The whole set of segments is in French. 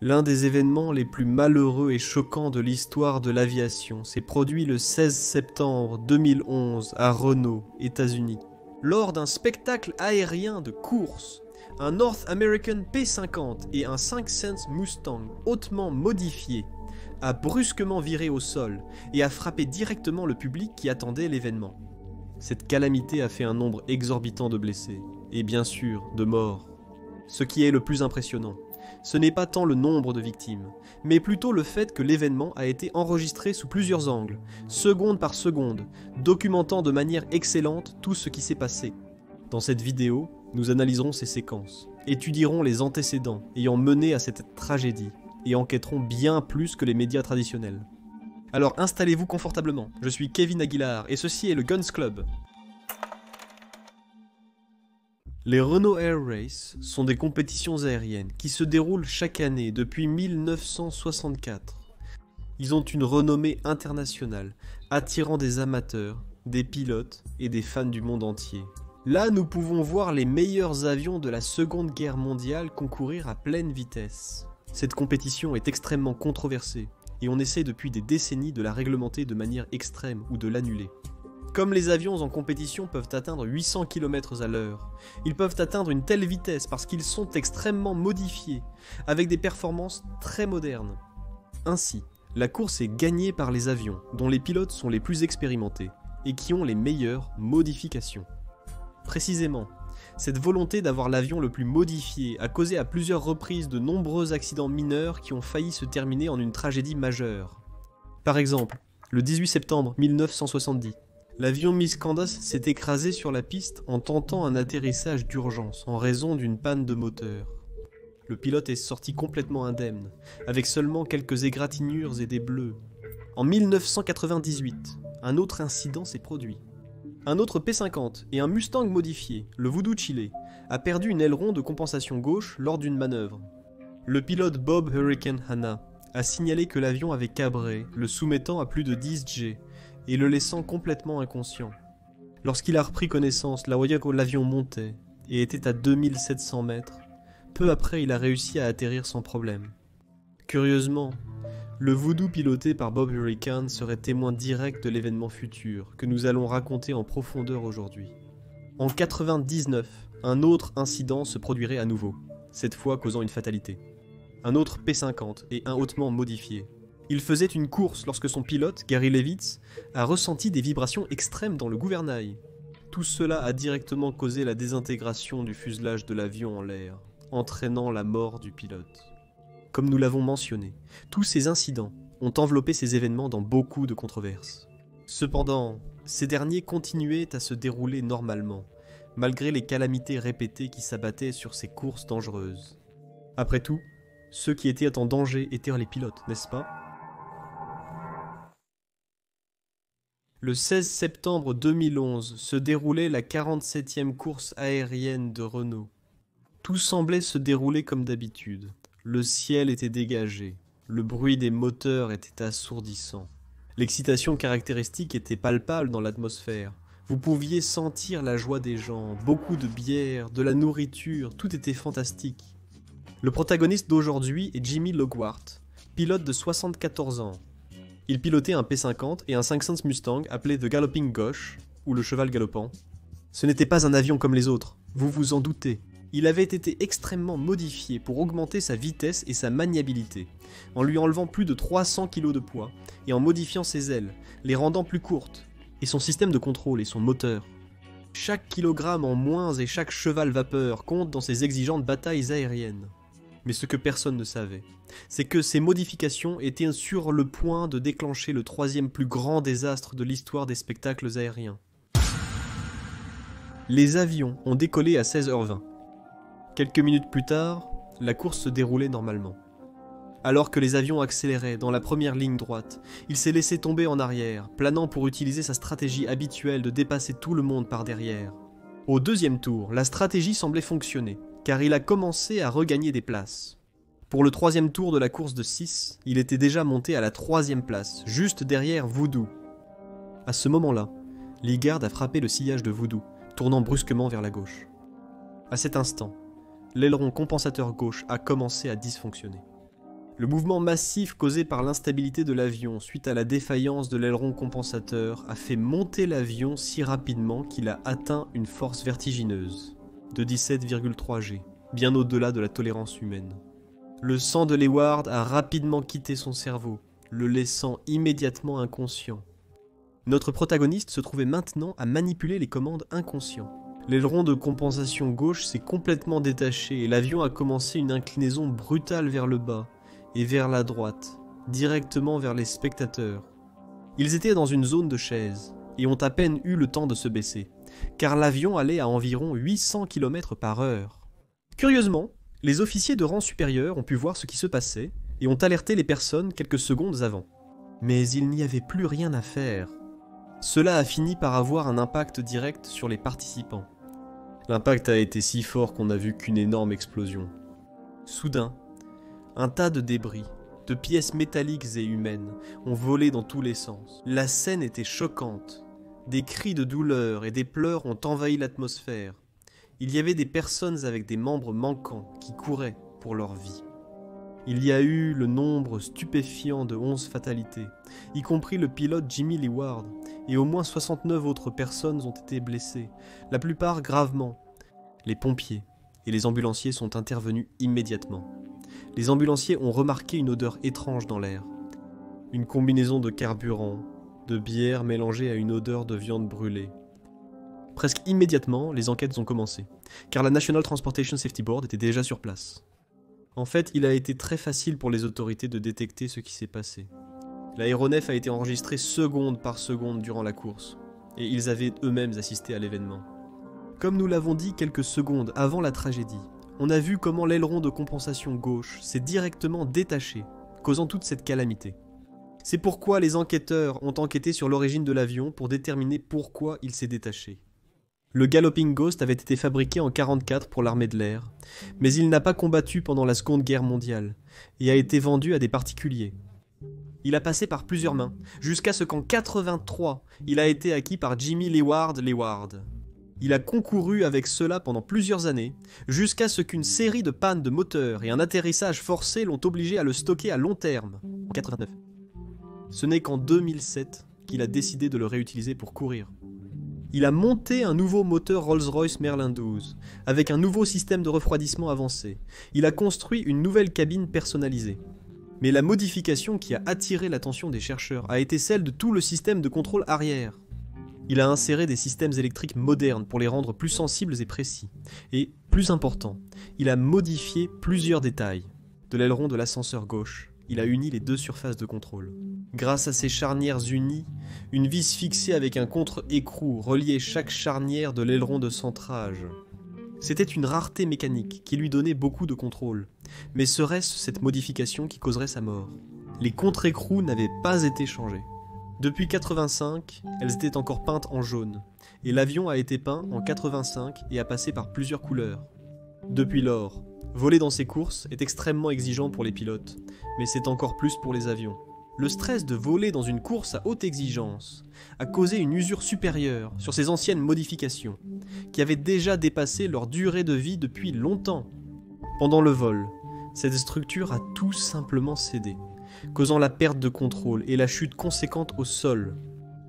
L'un des événements les plus malheureux et choquants de l'histoire de l'aviation s'est produit le 16 septembre 2011 à Reno, États-Unis. Lors d'un spectacle aérien de course, un North American P-50 et un 5 Sense Mustang hautement modifié a brusquement viré au sol et a frappé directement le public qui attendait l'événement. Cette calamité a fait un nombre exorbitant de blessés, et bien sûr de morts. Ce qui est le plus impressionnant, ce n'est pas tant le nombre de victimes, mais plutôt le fait que l'événement a été enregistré sous plusieurs angles, seconde par seconde, documentant de manière excellente tout ce qui s'est passé. Dans cette vidéo, nous analyserons ces séquences, étudierons les antécédents ayant mené à cette tragédie, et enquêterons bien plus que les médias traditionnels. Alors installez-vous confortablement, je suis Kevin Aguilar, et ceci est le Guns Club. Les Renault Air Race sont des compétitions aériennes qui se déroulent chaque année depuis 1964. Ils ont une renommée internationale, attirant des amateurs, des pilotes et des fans du monde entier. Là, nous pouvons voir les meilleurs avions de la Seconde Guerre mondiale concourir à pleine vitesse. Cette compétition est extrêmement controversée, et on essaie depuis des décennies de la réglementer de manière extrême ou de l'annuler. Comme les avions en compétition peuvent atteindre 800 km à l'heure, ils peuvent atteindre une telle vitesse parce qu'ils sont extrêmement modifiés, avec des performances très modernes. Ainsi, la course est gagnée par les avions dont les pilotes sont les plus expérimentés et qui ont les meilleures modifications. Précisément, cette volonté d'avoir l'avion le plus modifié a causé à plusieurs reprises de nombreux accidents mineurs qui ont failli se terminer en une tragédie majeure. Par exemple, le 18 septembre 1970, l'avion Miss Candace s'est écrasé sur la piste en tentant un atterrissage d'urgence en raison d'une panne de moteur. Le pilote est sorti complètement indemne, avec seulement quelques égratignures et des bleus. En 1998, un autre incident s'est produit. Un autre P-50 et un Mustang modifié, le Voodoo Chile, a perdu une aileron de compensation gauche lors d'une manœuvre. Le pilote Bob Hurricane Hanna a signalé que l'avion avait cabré, le soumettant à plus de 10 G et le laissant complètement inconscient. Lorsqu'il a repris connaissance, la voyait que l'avion montait et était à 2700 mètres. Peu après, il a réussi à atterrir sans problème. Curieusement, le Voodoo piloté par Bob Hurricane serait témoin direct de l'événement futur que nous allons raconter en profondeur aujourd'hui. En 1999, un autre incident se produirait à nouveau, cette fois causant une fatalité. Un autre P-50 et un hautement modifié. Il faisait une course lorsque son pilote, Gary Levitz, a ressenti des vibrations extrêmes dans le gouvernail. Tout cela a directement causé la désintégration du fuselage de l'avion en l'air, entraînant la mort du pilote. Comme nous l'avons mentionné, tous ces incidents ont enveloppé ces événements dans beaucoup de controverses. Cependant, ces derniers continuaient à se dérouler normalement, malgré les calamités répétées qui s'abattaient sur ces courses dangereuses. Après tout, ceux qui étaient en danger étaient les pilotes, n'est-ce pas ? Le 16 septembre 2011 se déroulait la 47e course aérienne de Renault. Tout semblait se dérouler comme d'habitude. Le ciel était dégagé, le bruit des moteurs était assourdissant. L'excitation caractéristique était palpable dans l'atmosphère. Vous pouviez sentir la joie des gens, beaucoup de bière, de la nourriture, tout était fantastique. Le protagoniste d'aujourd'hui est Jimmy Logwart, pilote de 74 ans. Il pilotait un P-50 et un 5 Sense Mustang appelé The Galloping Gauche, ou le cheval galopant. Ce n'était pas un avion comme les autres, vous vous en doutez. Il avait été extrêmement modifié pour augmenter sa vitesse et sa maniabilité, en lui enlevant plus de 300 kg de poids et en modifiant ses ailes, les rendant plus courtes, et son système de contrôle et son moteur. Chaque kilogramme en moins et chaque cheval vapeur compte dans ces exigeantes batailles aériennes. Mais ce que personne ne savait, c'est que ces modifications étaient sur le point de déclencher le troisième plus grand désastre de l'histoire des spectacles aériens. Les avions ont décollé à 16h20. Quelques minutes plus tard, la course se déroulait normalement. Alors que les avions accéléraient dans la première ligne droite, il s'est laissé tomber en arrière, planant pour utiliser sa stratégie habituelle de dépasser tout le monde par derrière. Au deuxième tour, la stratégie semblait fonctionner, car il a commencé à regagner des places. Pour le troisième tour de la course de 6, il était déjà monté à la 3e place, juste derrière Voodoo. À ce moment-là, Leigard a frappé le sillage de Voodoo, tournant brusquement vers la gauche. À cet instant, l'aileron compensateur gauche a commencé à dysfonctionner. Le mouvement massif causé par l'instabilité de l'avion suite à la défaillance de l'aileron compensateur a fait monter l'avion si rapidement qu'il a atteint une force vertigineuse de 17,3 G, bien au-delà de la tolérance humaine. Le sang de Leeward a rapidement quitté son cerveau, le laissant immédiatement inconscient. Notre protagoniste se trouvait maintenant à manipuler les commandes inconscients. L'aileron de compensation gauche s'est complètement détaché et l'avion a commencé une inclinaison brutale vers le bas et vers la droite, directement vers les spectateurs. Ils étaient dans une zone de chaise et ont à peine eu le temps de se baisser, car l'avion allait à environ 800 km/h. Curieusement, les officiers de rang supérieur ont pu voir ce qui se passait et ont alerté les personnes quelques secondes avant. Mais il n'y avait plus rien à faire. Cela a fini par avoir un impact direct sur les participants. L'impact a été si fort qu'on n'a vu qu'une énorme explosion. Soudain, un tas de débris, de pièces métalliques et humaines, ont volé dans tous les sens. La scène était choquante. Des cris de douleur et des pleurs ont envahi l'atmosphère. Il y avait des personnes avec des membres manquants qui couraient pour leur vie. Il y a eu le nombre stupéfiant de 11 fatalités, y compris le pilote Jimmy Leeward, et au moins 69 autres personnes ont été blessées, la plupart gravement. Les pompiers et les ambulanciers sont intervenus immédiatement. Les ambulanciers ont remarqué une odeur étrange dans l'air. Une combinaison de carburant, de bière mélangée à une odeur de viande brûlée. Presque immédiatement, les enquêtes ont commencé, car la National Transportation Safety Board était déjà sur place. En fait, il a été très facile pour les autorités de détecter ce qui s'est passé. L'aéronef a été enregistré seconde par seconde durant la course, et ils avaient eux-mêmes assisté à l'événement. Comme nous l'avons dit quelques secondes avant la tragédie, on a vu comment l'aileron de compensation gauche s'est directement détaché, causant toute cette calamité. C'est pourquoi les enquêteurs ont enquêté sur l'origine de l'avion pour déterminer pourquoi il s'est détaché. Le Galloping Ghost avait été fabriqué en 1944 pour l'armée de l'air, mais il n'a pas combattu pendant la Seconde Guerre mondiale et a été vendu à des particuliers. Il a passé par plusieurs mains, jusqu'à ce qu'en 1983, il a été acquis par Jimmy Leeward. Il a concouru avec cela pendant plusieurs années, jusqu'à ce qu'une série de pannes de moteur et un atterrissage forcé l'ont obligé à le stocker à long terme, en 1989. Ce n'est qu'en 2007 qu'il a décidé de le réutiliser pour courir. Il a monté un nouveau moteur Rolls-Royce Merlin 12, avec un nouveau système de refroidissement avancé. Il a construit une nouvelle cabine personnalisée. Mais la modification qui a attiré l'attention des chercheurs a été celle de tout le système de contrôle arrière. Il a inséré des systèmes électriques modernes pour les rendre plus sensibles et précis. Et, plus important, il a modifié plusieurs détails. De l'aileron de l'ascenseur gauche, il a uni les deux surfaces de contrôle. Grâce à ces charnières unies, une vis fixée avec un contre-écrou reliait chaque charnière de l'aileron de centrage. C'était une rareté mécanique qui lui donnait beaucoup de contrôle. Mais serait-ce cette modification qui causerait sa mort? Les contre-écrous n'avaient pas été changés. Depuis 1985, elles étaient encore peintes en jaune, et l'avion a été peint en 1985 et a passé par plusieurs couleurs. Depuis lors, voler dans ces courses est extrêmement exigeant pour les pilotes, mais c'est encore plus pour les avions. Le stress de voler dans une course à haute exigence a causé une usure supérieure sur ces anciennes modifications, qui avaient déjà dépassé leur durée de vie depuis longtemps. Pendant le vol, cette structure a tout simplement cédé, causant la perte de contrôle et la chute conséquente au sol.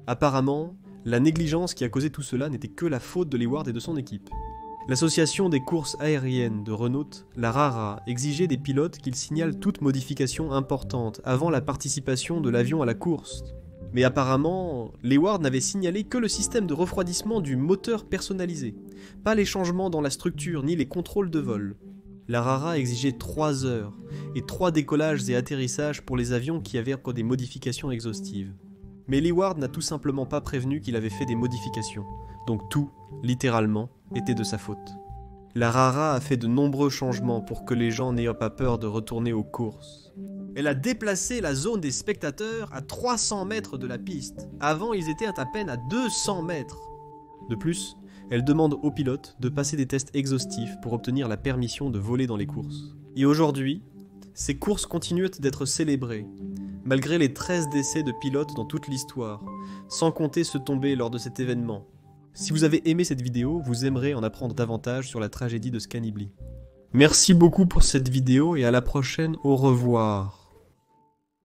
Apparemment, la négligence qui a causé tout cela n'était que la faute de Leeward et de son équipe. L'association des courses aériennes de Renault, la RARA, exigeait des pilotes qu'ils signalent toute modification importante avant la participation de l'avion à la course. Mais apparemment, Leeward n'avait signalé que le système de refroidissement du moteur personnalisé, pas les changements dans la structure ni les contrôles de vol. La RARA exigeait 3 heures et 3 décollages et atterrissages pour les avions qui avaient encore des modifications exhaustives. Mais Leeward n'a tout simplement pas prévenu qu'il avait fait des modifications, donc tout, littéralement, était de sa faute. La RARA a fait de nombreux changements pour que les gens n'aient pas peur de retourner aux courses. Elle a déplacé la zone des spectateurs à 300 mètres de la piste. Avant, ils étaient à peine à 200 mètres. De plus, elle demande aux pilotes de passer des tests exhaustifs pour obtenir la permission de voler dans les courses. Et aujourd'hui, ces courses continuent d'être célébrées, malgré les 13 décès de pilotes dans toute l'histoire, sans compter ceux tombés lors de cet événement. Si vous avez aimé cette vidéo, vous aimerez en apprendre davantage sur la tragédie de Scanibly. Merci beaucoup pour cette vidéo et à la prochaine, au revoir.